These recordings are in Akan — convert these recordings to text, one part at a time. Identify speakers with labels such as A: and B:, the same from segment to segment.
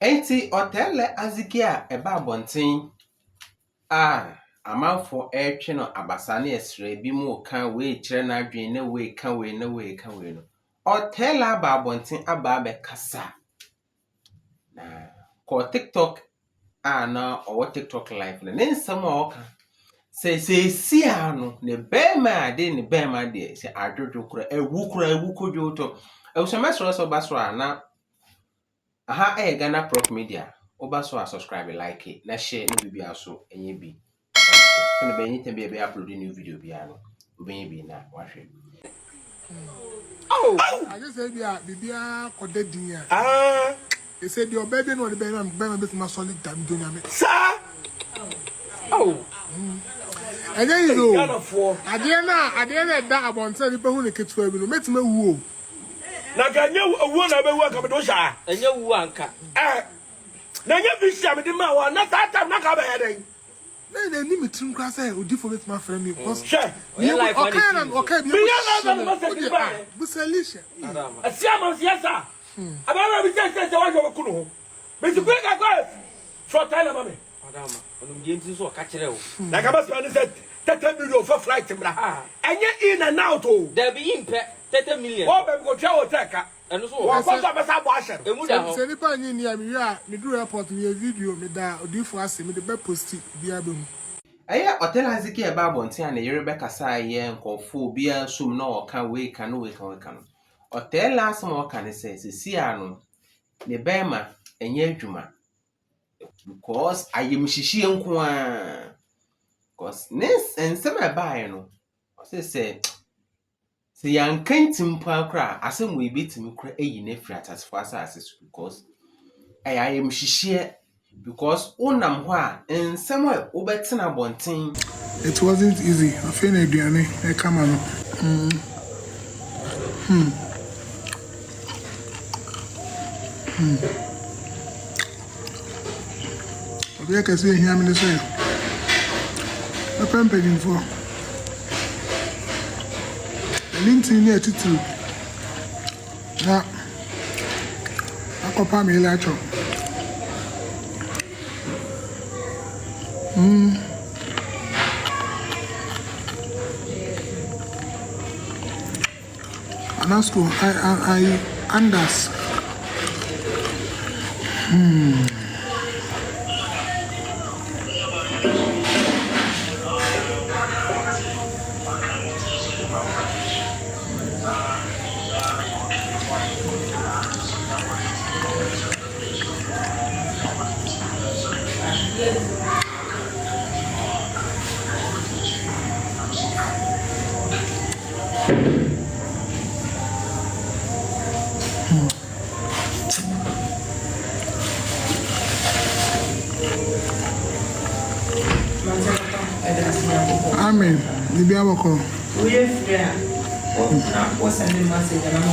A: Enti Oteele azikia eba bonten amanfo etwe no abasa na esre bi mu kan we kire na adwen na we kan we na we kan we no Oteele aba bonten aba be kasa na ko TikTok na owo TikTok live na nsam a oka se sia no ne bema de ne bema de se adwodwo kura ewu kodwo to ewusomesoro so basoro na aha Ghana Prof Media oba so subscribe like it na share no bibia so enye bi so no be anything be upload new video bia no obenye bi na wahwe
B: I just said bibia kodedin they said your baby no the baby bit my solid damn dunya me sir and then you know adena da abonte bi hu ne ketua bi no metime wu
C: na ganye wu na be wu aka do sha
D: enye wu anka
C: na nya bi sha me di ma wa na ta na ka be heden
B: na ni mitrim kwa say odi for met my friend me because
C: sure
B: okay bi busalisha
C: asiama siasa abana bi sese wa jo kunu ho be ti kwe ka ko so tell mama
D: adama onum je nti so ka kire o
C: na ka ba so ni say 30 million for flight mra enye in and out o
D: there be impe 30 million
C: o be go twa hotel
D: eno so
C: wa ko so be sa bo asher
D: emu da ho
B: se ni pa ni mi a mi do airport mi video mi da odifo ase mi de be post bia be mu
A: aya Oteele azikia eba bonten na yere be kasa ye nkofo bia sum na oka we kan we kan Oteele asem oka ne se sia no ne bema enye adwuma because ayemhihie nko a because nes ensem eba no se yankantim pa kra asem we betimi kra eyi na firi atasfo asase because ayemhihie because unam ho a ensem a obetena bonten
B: it wasn't easy I feel na aduane e kama no obi ka say here me say na pempegin for lintin ni attitude na akopa me la cho Anasko I Anders Amen. Libya wako.
E: We free. Na send message na mo.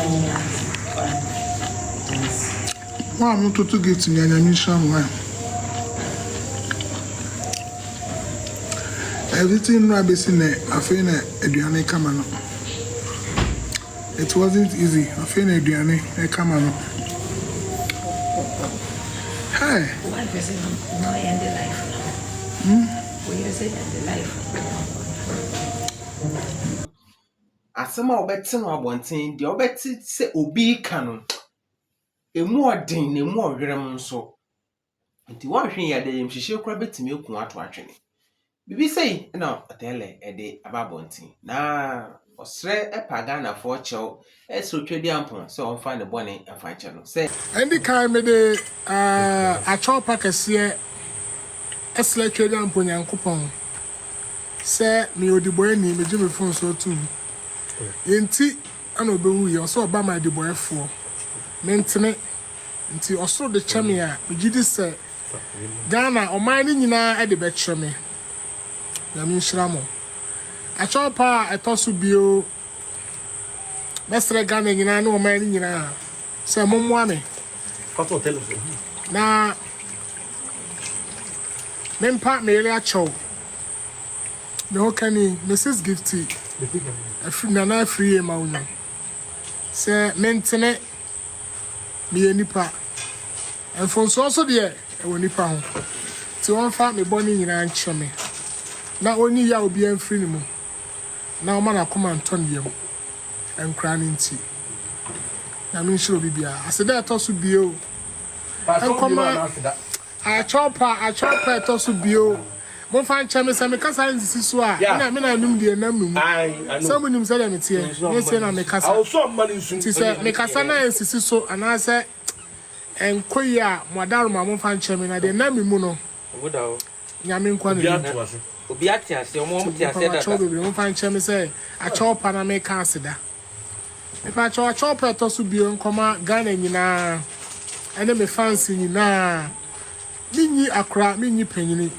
B: Wa mo to get me anyame sham wa. Everything no be seen afi na aduane kama no. It wasn't easy. Afi na aduane e kama no. Hey.
E: One person no end the life. We say end the life.
A: asema obetse no abonten de obetse se obi ka no emu odin na emu owerem nso nti wanhwe ya de yemhihie kura betime eku ato atwene bibi sei na Oteele ede ababonten na osre epaga na fo chew eso twedi ampon se onfa ne bone afa che no se
B: Any kind me de a chopa kese esle twedi ampon yankopon se me odiboy ni me jime phone so too yenti ana obewu ye so oba ma odiboy fo mentene nti osoro de cheme a me gidi se Ghana oman ni nyina e de be cheme na mi nshiramo a chopa etosu bio mesre Ghana nyina na oman ni nyina se momwa me
C: Kato telephone.
B: na mempa mele a chow me hokani Mrs. Gifty na free ma unyo se mentene me nipa And from so there, when you found. So one found me bonny in an chummy. Now only ya will be in free mo. Now man I come and turn you and crying tea. I mean sure be I said that also be you. And come I chop it also be you. Mo fan chame se me kasa nsi so a na me na num de na mum some nim se dem tie me se na me kasa
C: also money soon
B: ti se me kasa na nsi so ana se enkoyi a modaro ma mo fan chame na de na mum no
D: oboda o
B: nyame nkwa na
D: obi ati ase o mo ti ase da
B: mo fan chame se a chop na me ka aseda me fa chop to so bio nkoma Ghana nyina ene me fancy nyina minyi akra minyi panyini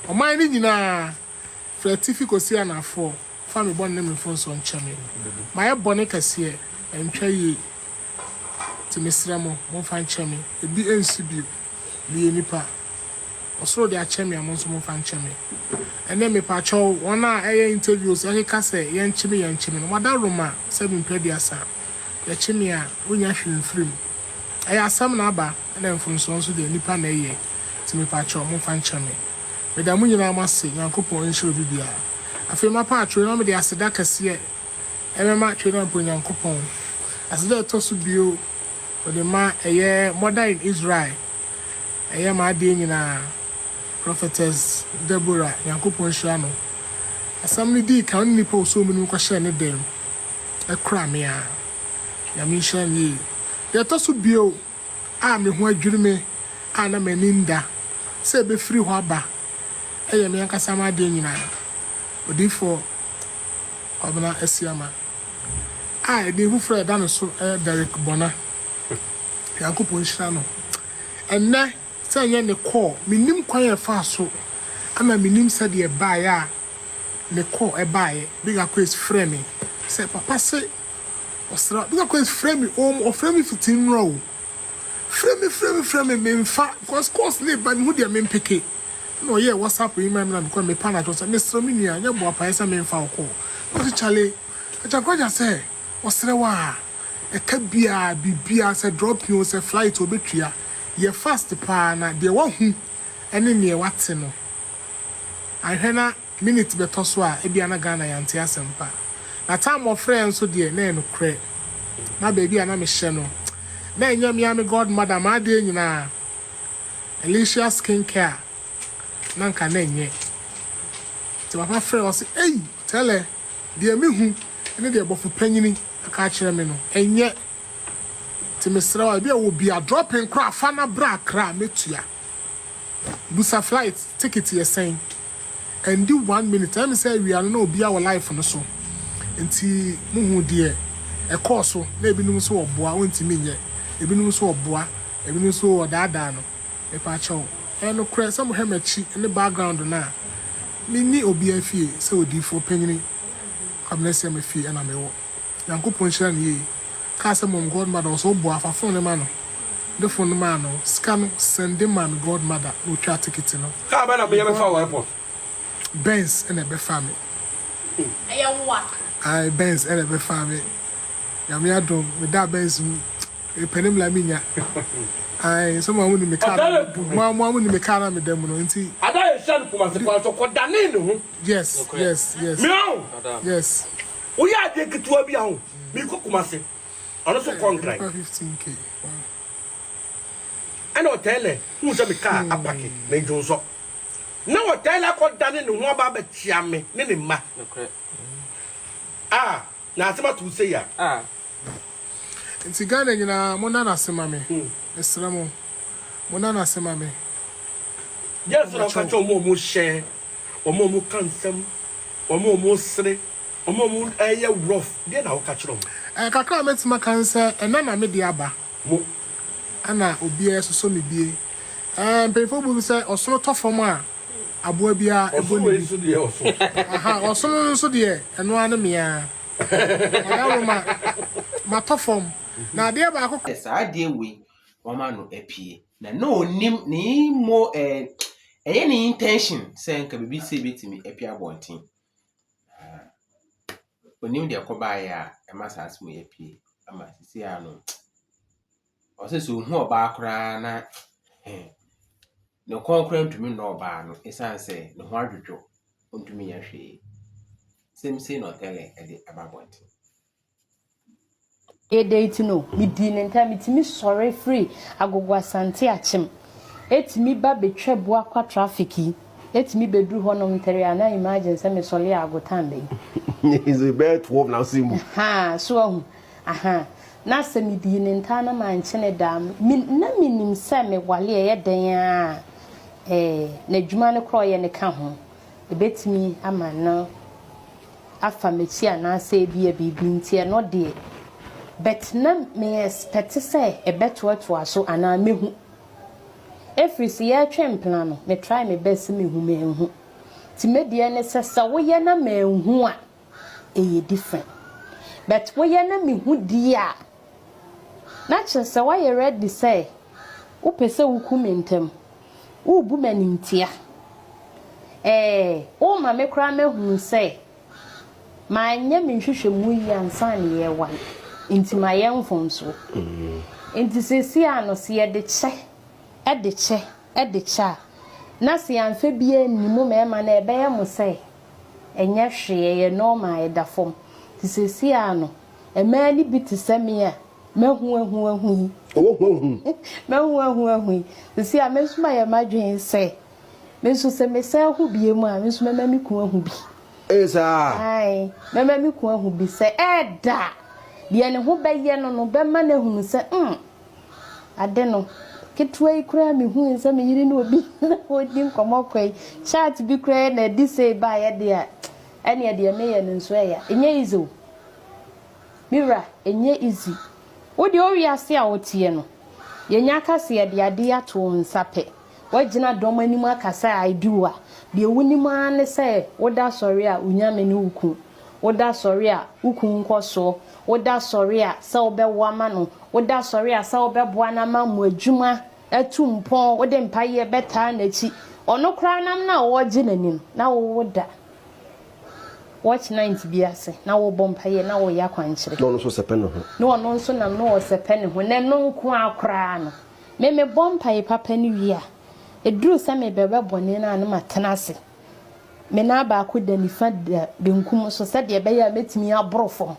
B: o man ni nyina fratifico si anafo fa me bon ne me fon so nchame my bone kase entwa yi ti mesra mo fa nchame ebi ensi bi bi nipa osoro de achame am so mo fa nchame ene me pa cho wona eye interviews e kase ye nchime no wada roma 7 pediasa ye chime a onya hwemfrim eye asam na aba na mfon so de nipa na eye ti me pa cho mo fa nchame Meda mu nyina amase Nyankopon nhyɛ bibia afei mapa atwe na me de aseda kase emema atwe na po Nyankopon aseda to so bio ode ma eye mother in Israel eye ma de nyina prophetess Deborah Nyankopon hyɛ no asam ni di kan ni po so mu ni ko hyɛ ne dem ekra me a ya mi hyɛ ni ye to so bio a me ho adwirime a na maninda se be free ho aba eye me ankasa ma de nyina odifo obna asiama a de hu fra da no so Derek Bona Yakopon hira no enne se nye ne call minim kwan e fa so ama minim se de ba ya ne call e ba ye biga quest frame se papa se osra biga quest frame o frame 15 row frame me mfa course ne ba hu de me mpeke no yeah WhatsApp email na because me pana to say Mr. Minia nya bo apaisa me mfa ko no chale Ajagurajah say osre wa e ka bibia say drop you say flight obetua ye fast pa na de wa hu ene ne wate no ahwena minute beto so a e bia na Ghana yante asempa na time of friends so de na no kre na baby ana me hye no na enya me am godmother ma de nyina Alicia skincare nanka na enye ti papa frɛ o se ei tele de me hu ene de bofo panyini aka kyerɛ me no enye ti mesra wa bia wo bia dropping kra fa na bra kra metua busa flight ticket ye sen and do 1 minute time say we are no bia our life no so enti mu hu de e course na ebinum so oboa wonti menye ebinum so oboa ebinum so odada no e pa chawo eno kra some hemachi in the background na me ni obi afie se odifo panyini kabnese me fie na me wo Yankopon hira ne yi ka se mom godmother so bo afa phone ne ma no the phone ma no scan send man godmother no twa ticket no
C: ka ba na be me fa airport
B: Benz and a be family I Benz and a be family ya me adom with that Benz e penem la minya ai someone woni me car mo woni me car na me dem no nti
C: ada e shan kuma se pa so ko dane ne ho
B: yes
C: meow
B: yes
C: o ya de ketua bi aho mi ko kuma se ono so contract
B: 15k
C: ana Oteele hu se me car apake na njonso na Oteele ko dane ne ho ba ba tia me ne ma na asema tu se ya
B: nti Ghana nyina mona na asema me esramo mona na asema me
C: yes na ka cho mo share mo kansam mo sre mo eye rough de na wo ka chiro
B: kakra metima kansa ena na me de aba
C: mo
B: ana obi eso me bie mpefo bu se osoro tofom a aboa bia eboni aha osoro so de eno ane me a ayaroma matofom na de ba akoko
A: sa de we wama no apie na no nim ni mo eye ni intention say nka bibi se betimi apie abonten onim de koba ya e masas mu apie ama sisi ano o se so hu oba akra na No concurrent to me no ban, it's answer, no hard to unto me a she. Same say no tell about what.
F: A day to know, me din and time it me sorry free. Agogwa Santi achim. Et me baby trebua qua trafficky. Let me be do honor and I imagine some solely agotambe.
C: Is a bad 12 now, Simu.
F: Ha, so, aha. Nasa me din and tana man chenedam. Minim semi while ye daya. Ne Jumano croy and the cajon. The bet me a man now. Afa me tia na say be a baby tia not dear. But na me expect to say a bet what was so and I me who. Every year train plan, me try me best me who me who. To me the necessary way na me who are different. But we na me who dear. Not just so why you read the say. O pese wo kumentem. O bu manim tia. O ma me kra me hu say. Ma nya me hwehwe mu yi ansan ye wan. Inti ma ye mfom so. Inti sesi ano se ye de che. E de cha. Na se anfa bia nimu me ma na ebe ye mo say. Enya hwe ye normal e da fom. Ti sesi ano. E ma ni bi ti seme a. Mehu. Mehu. Sesi a me suma ye madwen say. Me so se me say hu bie mu a me so me ku hu bi.
C: Esa.
F: Ai, me ku hu bi say da. De ne ho be ye no be ma na hu say ade no ketwa ikura me hu say me yiri no obi odi nkomo kwai chat bi kura na di say ba ye de a ene de me ye no nso ya enye easy mira enye easy odi o wi ase a otie no ye nya kase ye de ade ato nsape wagina dom anim akasa I do a de wunimu ane say woda sorry a unyame ne wuku woda sorry a wuku nkoso woda sorry a say obewo ama no woda sorry a say obeboa na ma mu adwuma atumpon wode mpaye beta na chi ono kra nam na wo gi nanim na wo woda watch 90 biase na wo bompaye na wo yakwanchire
C: no so sepen ho
F: no no so nam no sepen ho na no nko akra no me bompaye papa ni wi a eduru sa me bebe bone na na matenase me na ba ko da nifa da benkum so se de be ya metimi abrofo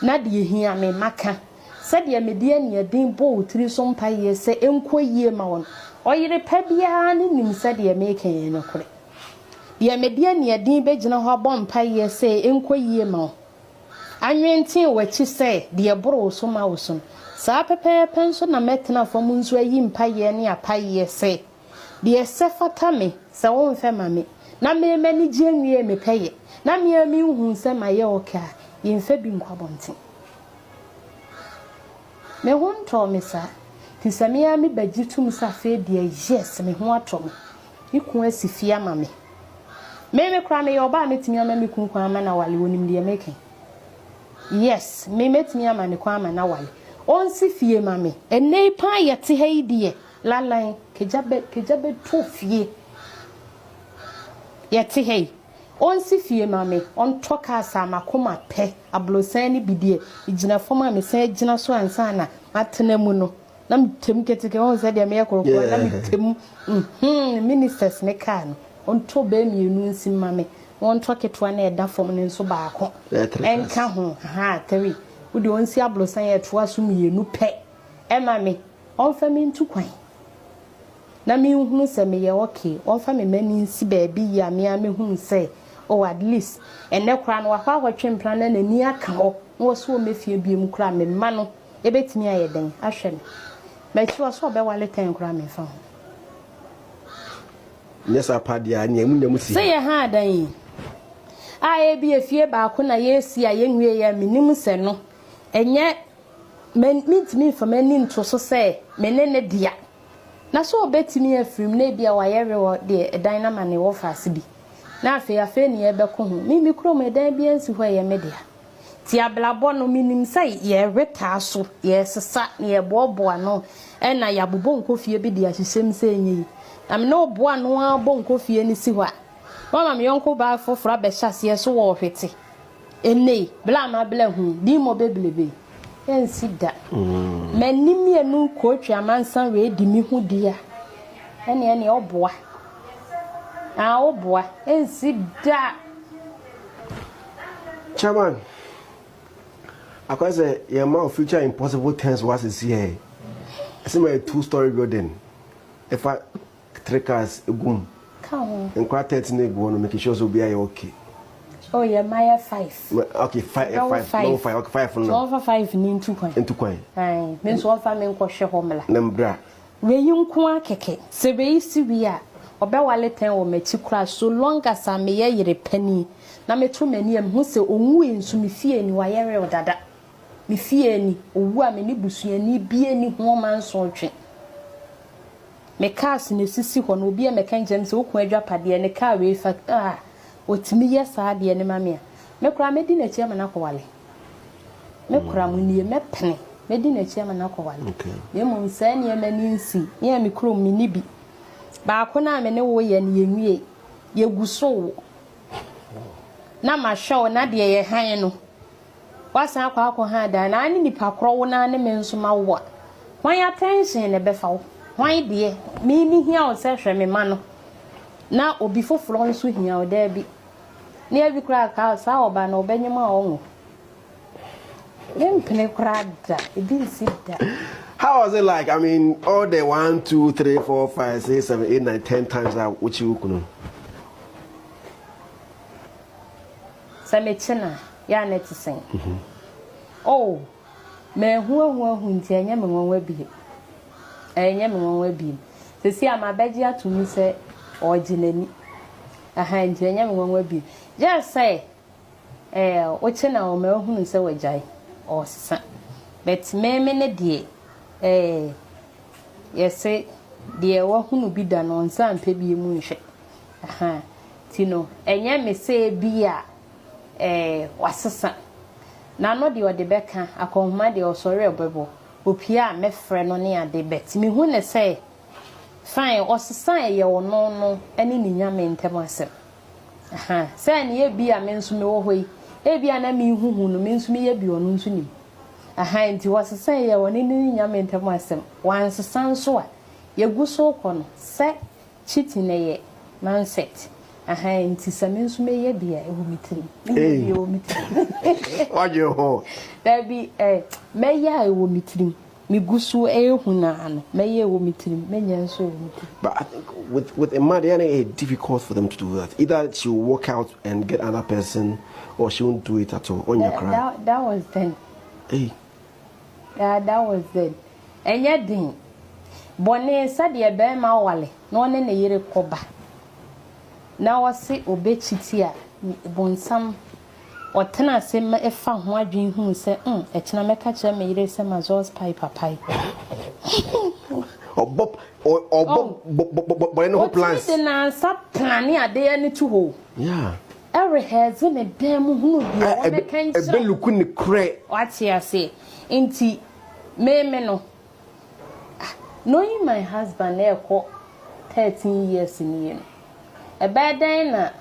F: na de hia me maka se de me de ania din bo utiri so mpaye se enko yie ma won oyire pa bia ne nim se de me kan no kore de me de ania din be gina ho bom mpaye se enko yie ma anwentin wachi se de boro so ma wo so sa pepe penso na metena fom nso ayi mpaye ne apaye se de sefata me se won fe ma me na me mani gienwie me peye na me mi hu se maye oka yemfa bi nkwabonti me honto me sa ti se me ami bagitum sa fe de yes me ho atom iku asifia ma me kra me yoba metimi ama me kun kwa ama na wale wonim de meken yes me metimi ama ne kwa ama na wale on sifie ma me enei pa yete haidie lalan kejabe to fie yete hei on sifie ma me on toka sa makoma pe ablosan ni bidie igina foma me san gina so ansa na matena mu no na mtem keteke on se de me yakoroko na mtem ministers ne kan on to be mienu nsim ma me on toketwa na eda fom ne nso baako enka ho ha tari wo de on si ablosan ye toa so mienu pe e ma me on fa me ntu kwan na me hunu se me ye okay on fa me mani nsi ba bi ya me hunu se oh at least ene kra no wa twempla na nani aka ho wo so mefie bi mu kra me ma no e betimi ayeden ahwe me ma chi wo so be wale ten kra me fa
C: nyesa padia nya mu si
F: se ye ha dan a bi efie ba ko na ye si a ye nwie ya minim se no enye mentimi fa mani nto so se menene dia na so betimi afrim na bia wa yere wo de dynamic ne wo fa se bi na afi ni ebe ko ho mi krom edan bi ansi ho ye media ti ablabo no minim sai ye reta so ye sesa ye bobo no e na ya bobo nkofie bi de ahyesem se enyi na me no bo ano abo nkofie ni si ho a mama me yonko ba fofora be hyase so wo hwete enei bla ma bla hu di mo beblebe ensida manimi enu koatwa amansan we di mi hu dia ene oboa oboa ensida
G: Chairman, I can say your amount of future impossible things was is here. It's a 2-story building. If I 3 cars, a boom.
F: Come
G: And quite 13 go on making sure so be okay.
F: Oh yeah, my 5.
G: Okay, 5. No 5. Okay, 5 for
F: no. So 5 in 2 coin.
G: Into coin.
F: Aye, means one family ko hwe homla.
G: Nambra.
F: We yunku akeke. Se be si wi a obewale ten wo machi kura so long as am ye yire pani. Na metu mani am hu se onwu ensu me fie ni wayere odada. Me fie ni owu a me ni busuani bie ni ho man so twe. Me cars ne sisi ho no obi e me kan jam se okun adwapade ne car we fa otimi yesa de ne mamia. Me kura me di na chi am na kwale. Me kura mu nie me pene. Me di na chi am na kwale.
G: Okay.
F: Me mu nsa ne mani nsi. Ye me kuro mi ni bi. Ba ko na me ne wo ye ne yenwie. Ye guso na ma show na de ye han no wasa akwa ha da na ani nipa kro wo na ne me nso ma wo hwan attention ne be fa wo hwan de me ni hia o se hwe me ma no na obi foforo nso hia o da bi ne abi kra ka sa oba na obenyem a onwo yempene kra da e bi sida.
G: How was it like? I mean, all the 1, 2, 3, 4, 5, 6, 7, 8, 9, 10 times that which you could know.
F: Samechina ya netisen oh me hu nti enya me wonwa bi se si amabeji atumi se ojinani aha nti enya me wonwa bi just say ochina o me hu nse wajai o sisa but me ne de yese de wo hunu bi da no nsa ampe bi mu nhwe aha tino enya me se bi a wasesa na no de odebeka akonhuma de osore obebo opia mefre no ne ade bet mi hu ne say fine osesa ye wono no ene ni nyame ntemasem aha say ne ye bia me nso me wo hoi e bia na mi huhu no me nso me ye bia ono nso ni aha nti wasesa ye woni ni nyame ntemasem wansesa nso a ye guso kono say cheating ne ye mindset aha nti same nso me ye bia e wo mitrim e wo mitrim
G: Waje ho
F: baby me ya e wo mitrim me gusu e huna ano me ye wo mitrim me nya nso wo mitrim.
G: But I think with a mother, it's difficult for them to do that. Either she will walk out and get another person, or she won't do it at all on your cry.
F: That was then.
G: Hey.
F: That was then. And yet then bone said ye be ma wale no ne ne yere koba. Na wase obechiti a bonsam otena se ma efa ho adwen hu se ekena meka kire me yire se mazos pai papai
G: Bob no plans.
F: What na sa plan ade ani to ho.
G: Yeah.
F: Every has in a damn hu bia o me kan so.
G: Ebe luku ni kre.
F: What you say? Inti me no. Knowing my husband e ko 13 years in you. A bad day na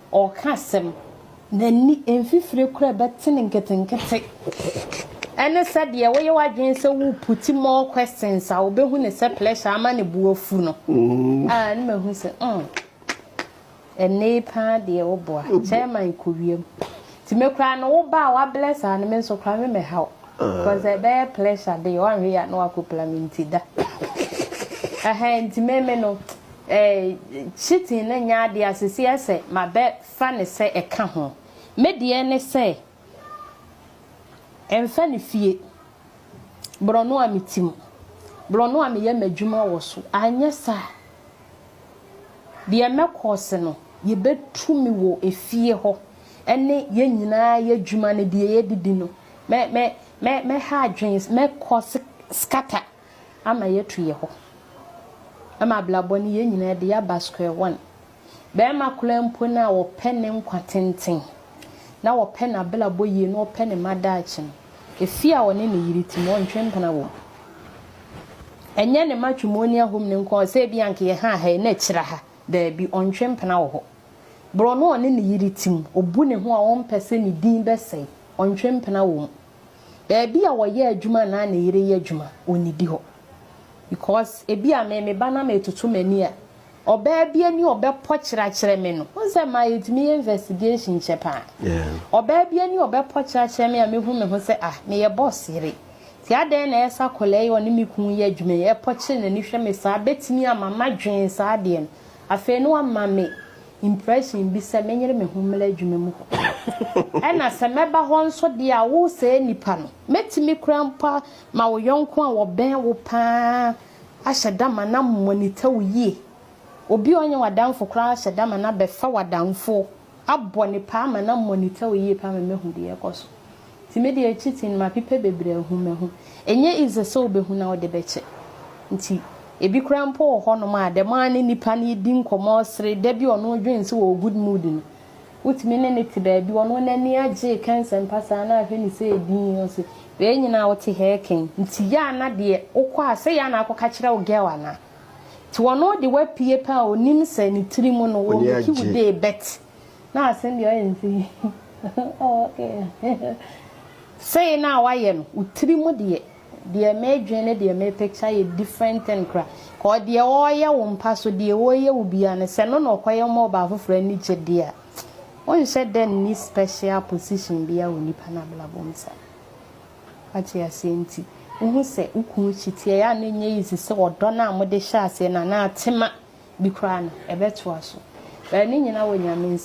F: or casem nani enfifire kura betene nketenkete ene said ye we wadwen se wo put more questions a wo behu ne se pleasure ama ne buofu no ne mehu se ene pa de wo boa chairman kowiem ti me kura no wo ba wa bless an me so kura me how because e be pleasure de one here no akoplamenti da ti me no cheating na nya de asese ese ma be fa ne se e ka ho me de ne se emfa ne fie brono amitim brono am ye madwuma wo so anya sa de me course no ye betumi wo efie ho ene ye nyina ye dwuma ne de ye didi no me ha adwens me course scatter ama ye tuye ho ama blaboni ye nyina de ya ba square 1 be ma kula mpo na wo pene nkwatenten na wo pene ablabo ye no pene madachi efi a woni ne yiriti mo ntwempena wo enye ne matrimonial home ne nko se bi anke ye ha na kira ha da bi ontwempena wo ho bro no ne yiritim obu ne ho a won pese ne din be sei ontwempena wo Baby a wɔyɛ adwuma na na yere yɛ adwuma onidi hɔ because ebi a me ba na me tutu mani a ɔbaa bi ani ɔbɛpɔ kyerɛkyerɛ me no wonse ma yɛtumi investigation chepa ɔbaa bi ani ɔbɛpɔ kyerɛkyerɛ me a mehu me ho sɛ me yɛ boss yere ti adan na esa kɔlɛ yɛ ɔne me kun yɛ adwuma yɛ pɔ kyerɛ na ni hwɛ me saa betimi ama madwen saa de no afei no ama me impression bi sɛ menyere me ho mla adwuma mu ɛna sɛ meba hɔ nso de a wo sɛ nipa no metimi krampa ma wo yonko a wo bɛn wo pa ahyɛ dama na monitor wo yie obi onye wadamfo kra ahyɛ dama na bɛfa wadamfo abɔ ne pa ma na monitor wo yie pa ma mehu de yɛkɔso ti me de achitin ma pipe bebre hu mehu enye ize so obehu na wo de bɛkye nti ebi krampo ho no ma de man ni nipa ni di nkomo sere da bi ono dwen se wo good mood no utimi ne ti ba bi ono na ni agye kansa mpasa na ahwe ni se edin o se we nyina wo te heken nti ya na de ukọ ase ya na akọka kire wo gewa na ti wono de wapie pa onim se ni tiri mu no wo ki wo de bet na ase de o nti okay say na wa ye no utiri mu de medwene de me picture ye different and cra ko de wo ye wo mpa so de wo ye wo bia ne se no no koye mo ba foforo ni chede a won said then ni special position bia wo nipa na blabomsa ati asenti uhu se ukun chitie ya na nye yisi se odo na amode hya ase na na atema bi kra na ebeto aso ba ni nyina wo nyame